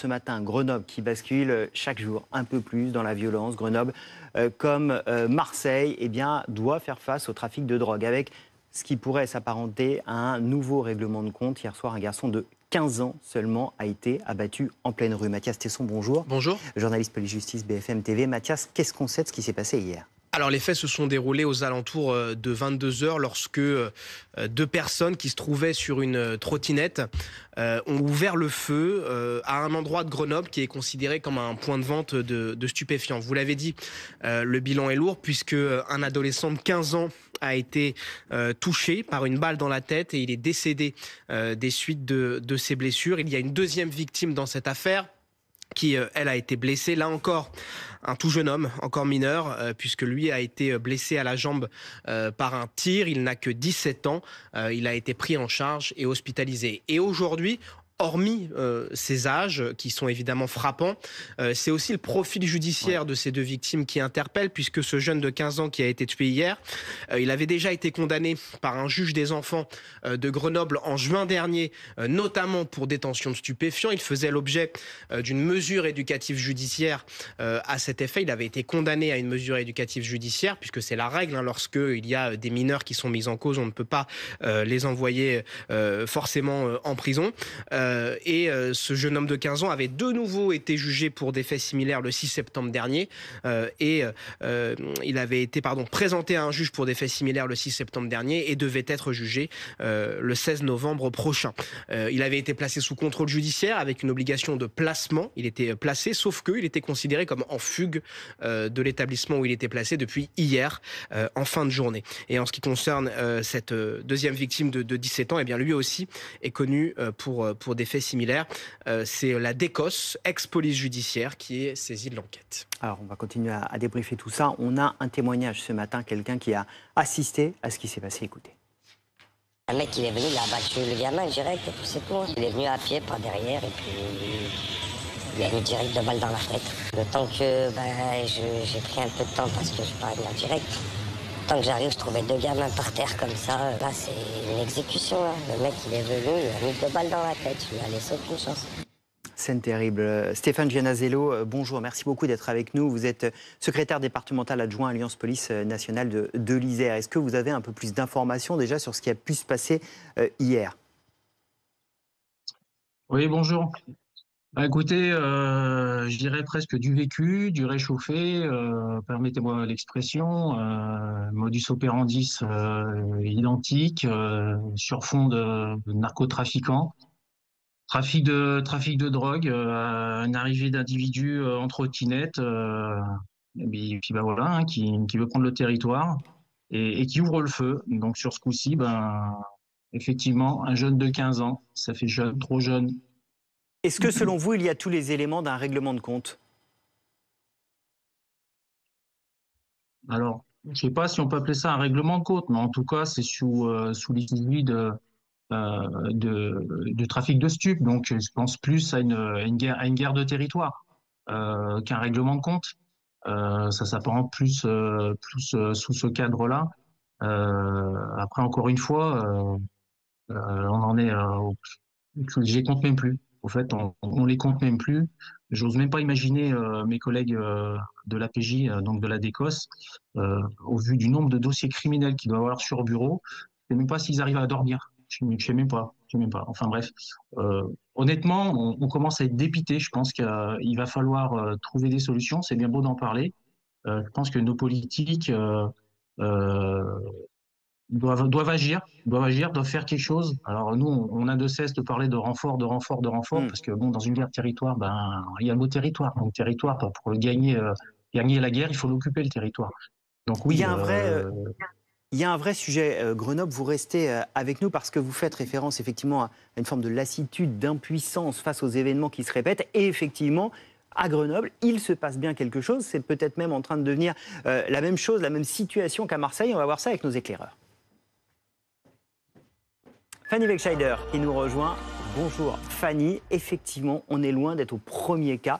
ce matin, Grenoble qui bascule chaque jour un peu plus dans la violence. Grenoble, comme Marseille, eh bien, doit faire face au trafic de drogue avec ce qui pourrait s'apparenter à un nouveau règlement de compte. Hier soir, un garçon de 15 ans seulement a été abattu en pleine rue. Mathias Tesson, bonjour. Bonjour. Journaliste police-justice BFM TV. Mathias, qu'est-ce qu'on sait de ce qui s'est passé hier ? Alors les faits se sont déroulés aux alentours de 22 h lorsque deux personnes qui se trouvaient sur une trottinette ont ouvert le feu à un endroit de Grenoble qui est considéré comme un point de vente de stupéfiants. Vous l'avez dit, le bilan est lourd puisque un adolescent de 15 ans a été touché par une balle dans la tête et il est décédé des suites de ses blessures. Il y a une deuxième victime dans cette affaire qui, elle, a été blessée. Là encore, un tout jeune homme, encore mineur, puisque lui a été blessé à la jambe par un tir. Il n'a que 17 ans. Il a été pris en charge et hospitalisé. Et aujourd'hui, hormis ces âges qui sont évidemment frappants, c'est aussi le profil judiciaire de ces deux victimes qui interpelle, puisque ce jeune de 15 ans qui a été tué hier, il avait déjà été condamné par un juge des enfants de Grenoble en juin dernier, notamment pour détention de stupéfiants. Il faisait l'objet d'une mesure éducative judiciaire à cet effet. Il avait été condamné à une mesure éducative judiciaire, puisque c'est la règle, lorsqu'il y a des mineurs qui sont mis en cause, on ne peut pas les envoyer forcément en prison. Et ce jeune homme de 15 ans avait de nouveau été jugé pour des faits similaires le 6 septembre dernier. Il avait été présenté à un juge pour des faits similaires le 6 septembre dernier et devait être jugé le 16 novembre prochain. Il avait été placé sous contrôle judiciaire avec une obligation de placement. Il était placé, sauf qu'il était considéré comme en fugue de l'établissement où il était placé depuis hier, en fin de journée. Et en ce qui concerne cette deuxième victime de 17 ans, eh bien lui aussi est connu pour des faits similaires. C'est la DECOS, ex-police judiciaire, qui est saisie de l'enquête. Alors, on va continuer à débriefer tout ça. On a un témoignage ce matin, quelqu'un qui a assisté à ce qui s'est passé. Écoutez. Un mec, il est venu, il a battu le gamin direct, et puis c'est tout. Il est venu à pied par derrière, et puis il a mis direct de balle dans la tête. Le temps que j'ai pris un peu de temps parce que je parlais bien direct. Tant que j'arrive, je trouvais deux gamins par terre comme ça. Là, c'est une exécution. Là. Le mec, il est venu, il a mis deux balles dans la tête. Il lui a laissé aucune chance. Scène terrible. Stéphane Gianazello, bonjour, merci beaucoup d'être avec nous. Vous êtes secrétaire départemental adjoint Alliance Police Nationale de l'Isère. Est-ce que vous avez un peu plus d'informations déjà sur ce qui a pu se passer hier ? Oui, bonjour. Écoutez, je dirais presque du vécu, du réchauffé, permettez-moi l'expression, modus operandi identique, sur fond de narcotrafiquants, trafic de drogue, une arrivée d'individus en trottinette, et puis voilà, qui veut prendre le territoire et qui ouvre le feu. Donc sur ce coup-ci, effectivement, un jeune de 15 ans, ça fait jeune, trop jeune. Est-ce que selon vous, il y a tous les éléments d'un règlement de compte ? Alors, je ne sais pas si on peut appeler ça un règlement de compte, mais en tout cas, c'est sous l'égide de trafic de stupes. Donc, je pense plus à une guerre de territoire qu'un règlement de compte. Ça s'apparente plus sous ce cadre-là. Après, encore une fois, on en est... je les compte même plus. Au fait, on les compte même plus. J'ose même pas imaginer mes collègues de l'APJ, donc de la DECOS, au vu du nombre de dossiers criminels qu'ils doivent avoir sur le bureau, je ne sais même pas s'ils arrivent à dormir. Je ne sais même pas. Enfin bref, honnêtement, on commence à être dépité. Je pense qu'il va falloir trouver des solutions. C'est bien beau d'en parler. Je pense que nos politiques doivent agir, doivent faire quelque chose. Alors nous, on a de cesse de parler de renfort, parce que bon, dans une guerre de territoire, il y a le mot territoire. Donc territoire, pour le gagner la guerre, il faut l'occuper le territoire. Donc oui, il y a un vrai sujet, Grenoble, vous restez avec nous parce que vous faites référence effectivement à une forme de lassitude, d'impuissance face aux événements qui se répètent. Et effectivement, à Grenoble, il se passe bien quelque chose. C'est peut-être même en train de devenir la même chose, la même situation qu'à Marseille. On va voir ça avec nos éclaireurs. Fanny Wegscheider qui nous rejoint. Bonjour Fanny, effectivement on est loin d'être au premier cas,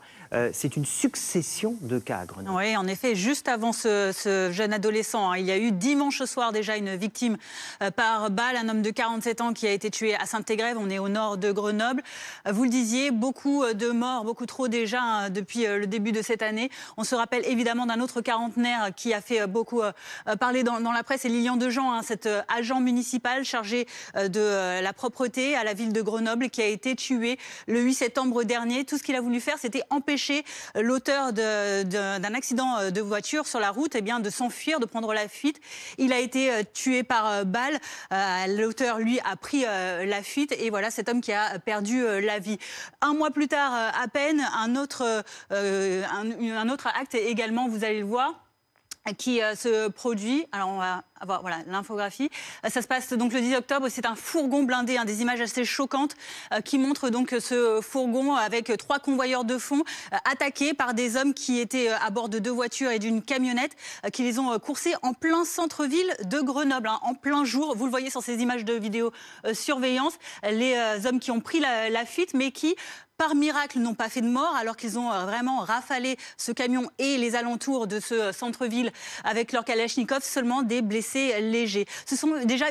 c'est une succession de cas à Grenoble. Oui, en effet, juste avant ce jeune adolescent, il y a eu dimanche soir déjà une victime par balle, un homme de 47 ans qui a été tué à Sainte-Égrève, on est au nord de Grenoble. Vous le disiez, beaucoup de morts, beaucoup trop déjà depuis le début de cette année. On se rappelle évidemment d'un autre quarantenaire qui a fait beaucoup parler dans la presse, c'est Lilian Dejean, cet agent municipal chargé de la propreté à la ville de Grenoble qui a été tué le 8 septembre dernier. Tout ce qu'il a voulu faire, c'était empêcher l'auteur d'un accident de voiture sur la route de s'enfuir, de prendre la fuite. Il a été tué par balle. L'auteur, lui, a pris la fuite. Et voilà, cet homme qui a perdu la vie. Un mois plus tard, à peine, un autre acte également, vous allez le voir, qui se produit. Alors on va avoir l'infographie. Ça se passe donc le 10 octobre. C'est un fourgon blindé, des images assez choquantes qui montrent donc ce fourgon avec 3 convoyeurs de fond attaqués par des hommes qui étaient à bord de 2 voitures et d'une camionnette qui les ont coursés en plein centre-ville de Grenoble, en plein jour. Vous le voyez sur ces images de vidéosurveillance, les hommes qui ont pris la fuite mais qui, par miracle, n'ont pas fait de mort alors qu'ils ont vraiment rafalé ce camion et les alentours de ce centre-ville avec leur kalachnikov, seulement des blessés légers. Ce sont déjà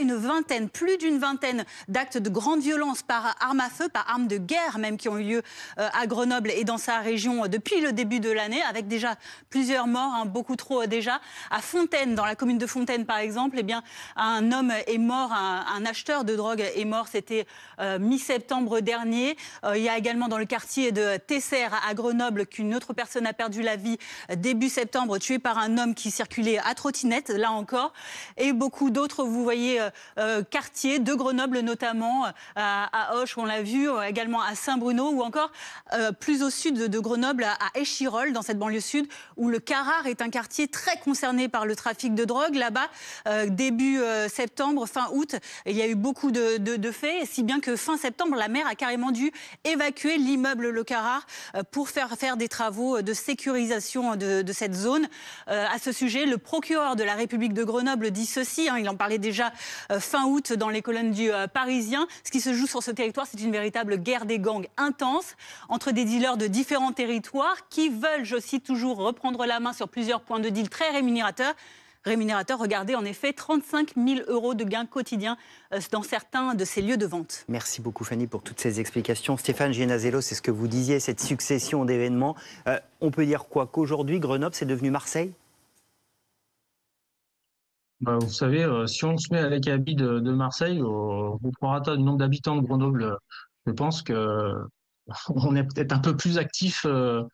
plus d'une vingtaine d'actes de grande violence par arme à feu, par arme de guerre même, qui ont eu lieu à Grenoble et dans sa région depuis le début de l'année, avec déjà plusieurs morts, beaucoup trop déjà. À Fontaine, dans la commune de Fontaine par exemple, un homme est mort, un acheteur de drogue est mort, c'était mi-septembre dernier. Il y a également dans le quartier de Tesser à Grenoble qu'une autre personne a perdu la vie début septembre, tuée par un homme qui circulait à trottinette, là encore. Et beaucoup d'autres, vous voyez, quartiers de Grenoble notamment, à Auch, on l'a vu, également à Saint-Bruno, ou encore plus au sud de Grenoble, à Échirolles, dans cette banlieue sud, où le Carrare est un quartier très concerné par le trafic de drogue. Là-bas, début septembre, fin août, il y a eu beaucoup de faits, si bien que fin septembre, la maire a carrément dû évacuer l'immeuble Le Carrare pour faire des travaux de sécurisation de cette zone. À ce sujet, le procureur de la République de Grenoble dit ceci, il en parlait déjà fin août dans les colonnes du Parisien. Ce qui se joue sur ce territoire, c'est une véritable guerre des gangs intense entre des dealers de différents territoires qui veulent, je cite toujours, reprendre la main sur plusieurs points de deal très rémunérateurs. Regardez en effet 35 000 € de gains quotidiens dans certains de ces lieux de vente. Merci beaucoup Fanny pour toutes ces explications. Stéphane Genazello, c'est ce que vous disiez, cette succession d'événements. On peut dire quoi? Qu'aujourd'hui, Grenoble, c'est devenu Marseille? Vous savez, si on se met à l'acabit de Marseille, au prorata du nombre d'habitants de Grenoble, je pense que on est peut-être un peu plus actif que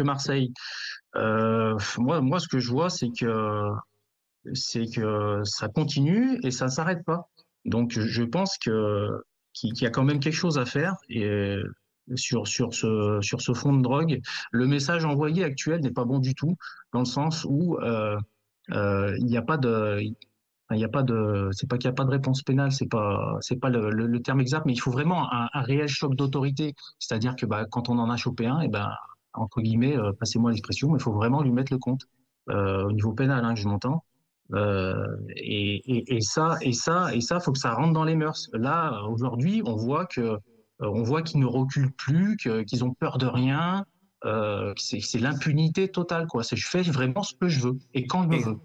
Marseille. Moi, ce que je vois, c'est que ça continue et ça ne s'arrête pas. Donc, je pense qu'il y a quand même quelque chose à faire et sur ce fond de drogue. Le message envoyé actuel n'est pas bon du tout, dans le sens où il n'y a pas de c'est pas qu'il n'y a pas de réponse pénale, c'est pas le terme exact, mais il faut vraiment un réel choc d'autorité. C'est-à-dire que quand on en a chopé un, entre guillemets, passez-moi l'expression, mais il faut vraiment lui mettre le compte au niveau pénal, je m'entends. Et ça, faut que ça rentre dans les mœurs. Là, aujourd'hui, on voit qu'ils ne reculent plus, qu'ils ont peur de rien. C'est l'impunité totale, quoi. Je fais vraiment ce que je veux et quand je veux.